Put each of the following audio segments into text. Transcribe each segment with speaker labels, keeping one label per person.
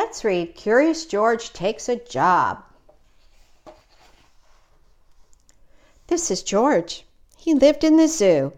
Speaker 1: Let's read Curious George Takes a Job. This is George. He lived in the zoo.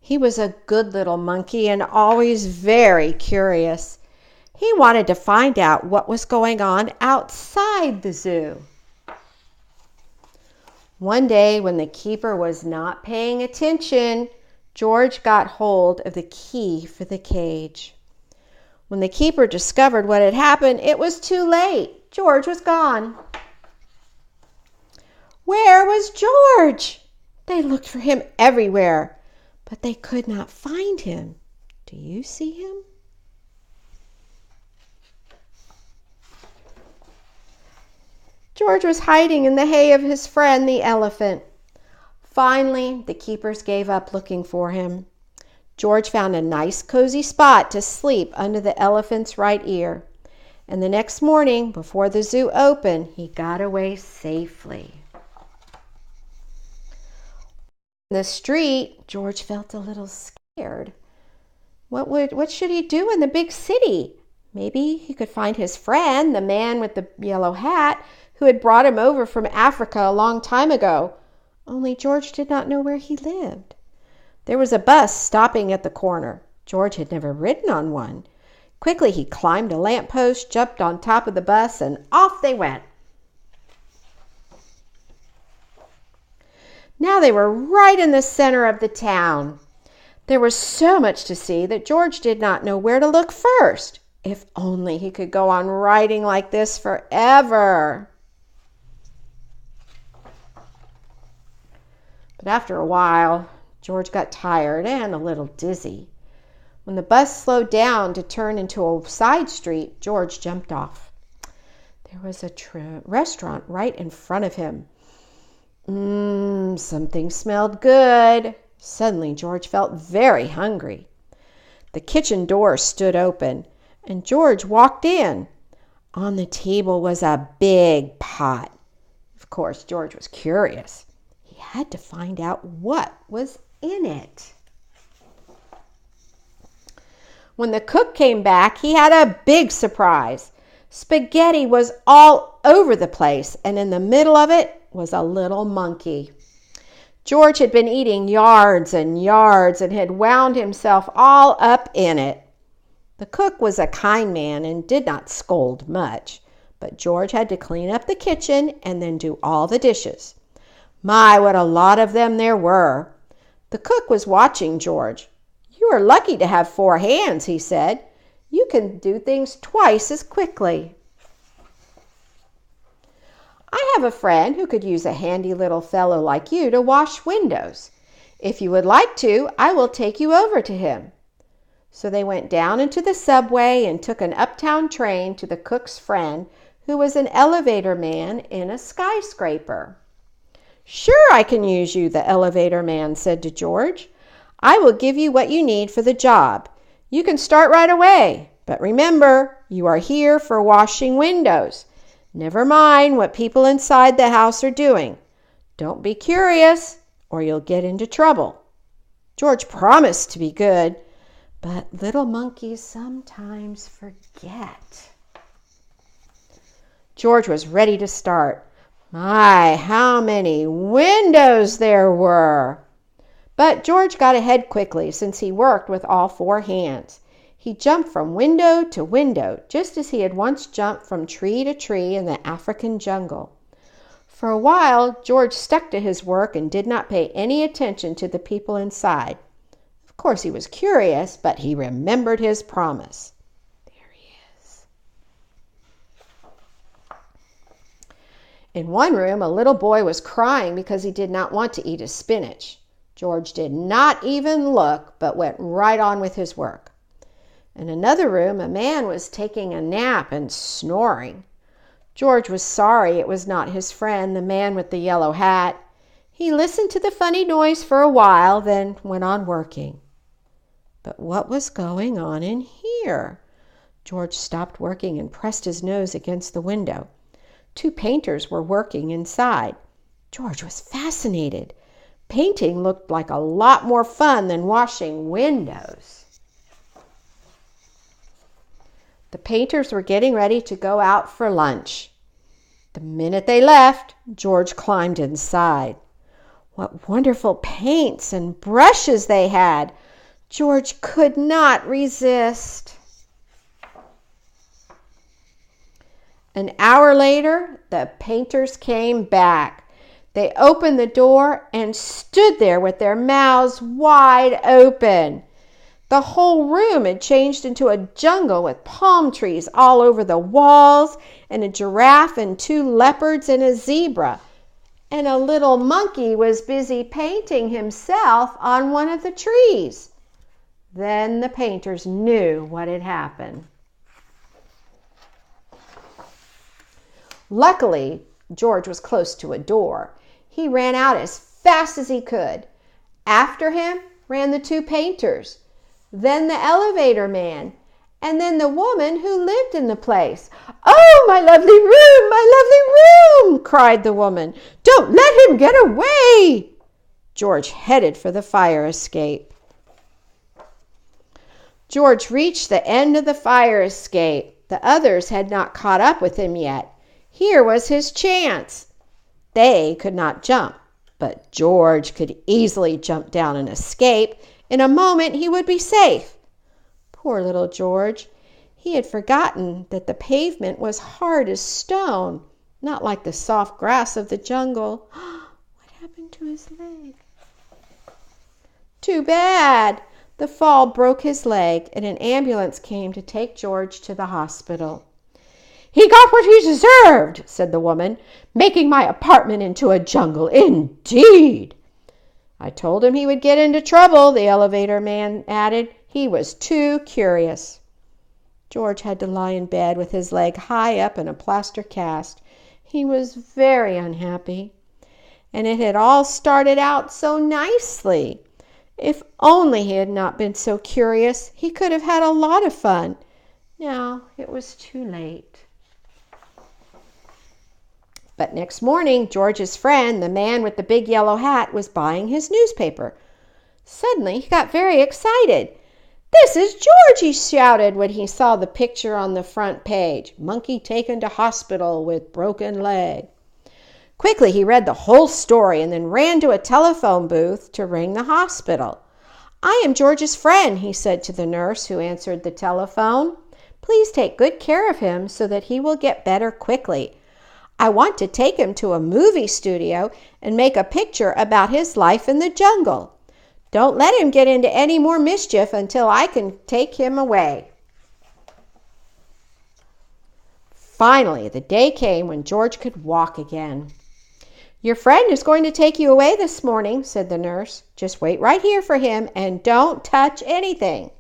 Speaker 1: He was a good little monkey and always very curious. He wanted to find out what was going on outside the zoo. One day, when the keeper was not paying attention, George got hold of the key for the cage. When the keeper discovered what had happened, it was too late. George was gone. Where was George? They looked for him everywhere, but they could not find him. Do you see him? George was hiding in the hay of his friend, the elephant. Finally, the keepers gave up looking for him. George found a nice cozy spot to sleep under the elephant's right ear. And the next morning, before the zoo opened, he got away safely. In the street, George felt a little scared. What should he do in the big city? Maybe he could find his friend, the man with the yellow hat, who had brought him over from Africa a long time ago. Only George did not know where he lived. There was a bus stopping at the corner. George had never ridden on one. Quickly he climbed a lamppost, jumped on top of the bus, and off they went. Now they were right in the center of the town. There was so much to see that George did not know where to look first. If only he could go on riding like this forever. But after a while, George got tired and a little dizzy. When the bus slowed down to turn into a side street, George jumped off. There was a restaurant right in front of him. Something smelled good. Suddenly, George felt very hungry. The kitchen door stood open, and George walked in. On the table was a big pot. Of course, George was curious. He had to find out what was in it. When the cook came back, he had a big surprise. Spaghetti was all over the place, and in the middle of it was a little monkey. George had been eating yards and yards and had wound himself all up in it. The cook was a kind man and did not scold much, but George had to clean up the kitchen and then do all the dishes. My, what a lot of them there were! The cook was watching George. "You are lucky to have 4 hands," he said. "You can do things twice as quickly." "I have a friend who could use a handy little fellow like you to wash windows. If you would like to, I will take you over to him." So they went down into the subway and took an uptown train to the cook's friend, who was an elevator man in a skyscraper. "Sure, I can use you," the elevator man said to George. "I will give you what you need for the job. You can start right away. But remember, you are here for washing windows. Never mind what people inside the house are doing. Don't be curious, or you'll get into trouble." George promised to be good, but little monkeys sometimes forget. George was ready to start. My, how many windows there were! But George got ahead quickly since he worked with all 4 hands. He jumped from window to window, just as he had once jumped from tree to tree in the African jungle. For a while, George stuck to his work and did not pay any attention to the people inside. Of course, he was curious, but he remembered his promise. There he is. In one room, a little boy was crying because he did not want to eat his spinach. George did not even look, but went right on with his work. In another room, a man was taking a nap and snoring. George was sorry it was not his friend, the man with the yellow hat. He listened to the funny noise for a while, then went on working. But what was going on in here? George stopped working and pressed his nose against the window. 2 painters were working inside. George was fascinated. Painting looked like a lot more fun than washing windows. The painters were getting ready to go out for lunch. The minute they left, George climbed inside. What wonderful paints and brushes they had! George could not resist. An hour later, the painters came back. They opened the door and stood there with their mouths wide open. The whole room had changed into a jungle with palm trees all over the walls, and a giraffe and 2 leopards and a zebra. And a little monkey was busy painting himself on one of the trees. Then the painters knew what had happened. Luckily, George was close to a door. He ran out as fast as he could. After him ran the 2 painters, then the elevator man, and then the woman who lived in the place. "Oh, my lovely room, my lovely room!" cried the woman. "Don't let him get away!" George headed for the fire escape. George reached the end of the fire escape. The others had not caught up with him yet. Here was his chance. They could not jump, but George could easily jump down and escape. In a moment he would be safe. Poor little George. He had forgotten that the pavement was hard as stone, not like the soft grass of the jungle. What happened to his leg? Too bad. The fall broke his leg, and an ambulance came to take George to the hospital. "He got what he deserved," said the woman, "making my apartment into a jungle, indeed." "I told him he would get into trouble," the elevator man added. "He was too curious." George had to lie in bed with his leg high up in a plaster cast. He was very unhappy. And it had all started out so nicely. If only he had not been so curious, he could have had a lot of fun. Now it was too late. But next morning, George's friend, the man with the big yellow hat, was buying his newspaper. Suddenly, he got very excited. "This is George," he shouted when he saw the picture on the front page. "Monkey taken to hospital with broken leg." Quickly, he read the whole story and then ran to a telephone booth to ring the hospital. "I am George's friend," he said to the nurse who answered the telephone. "Please take good care of him so that he will get better quickly. I want to take him to a movie studio and make a picture about his life in the jungle. Don't let him get into any more mischief until I can take him away." Finally, the day came when George could walk again. "Your friend is going to take you away this morning," said the nurse. "Just wait right here for him and don't touch anything."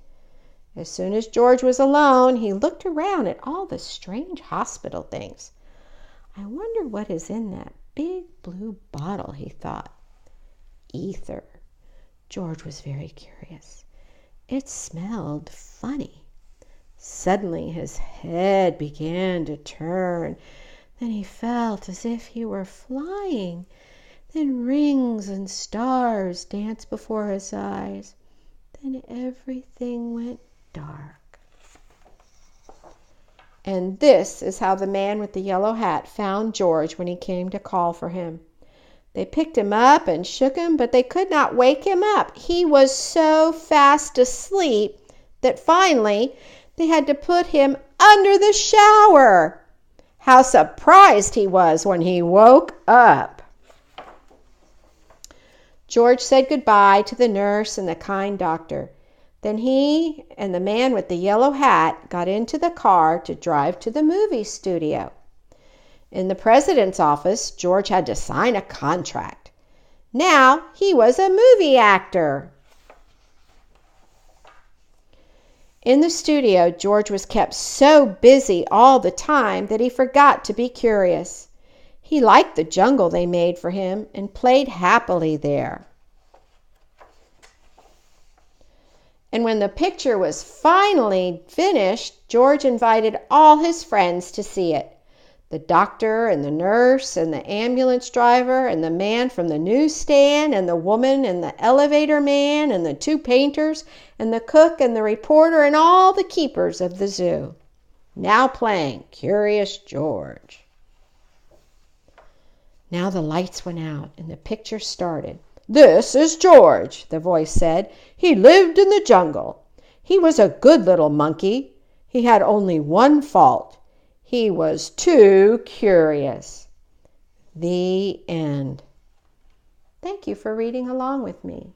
Speaker 1: As soon as George was alone, he looked around at all the strange hospital things. "I wonder what is in that big blue bottle," he thought. Ether. George was very curious. It smelled funny. Suddenly his head began to turn. Then he felt as if he were flying. Then rings and stars danced before his eyes. Then everything went dark. And this is how the man with the yellow hat found George when he came to call for him. They picked him up and shook him, but they could not wake him up. He was so fast asleep that finally they had to put him under the shower. How surprised he was when he woke up. George said goodbye to the nurse and the kind doctor. Then he and the man with the yellow hat got into the car to drive to the movie studio. In the president's office, George had to sign a contract. Now he was a movie actor. In the studio, George was kept so busy all the time that he forgot to be curious. He liked the jungle they made for him and played happily there. And when the picture was finally finished, George invited all his friends to see it. The doctor and the nurse and the ambulance driver and the man from the newsstand and the woman and the elevator man and the 2 painters and the cook and the reporter and all the keepers of the zoo. Now playing Curious George." Now the lights went out and the picture started. "This is George," the voice said. "He lived in the jungle. He was a good little monkey. He had only one fault. He was too curious." The end. Thank you for reading along with me.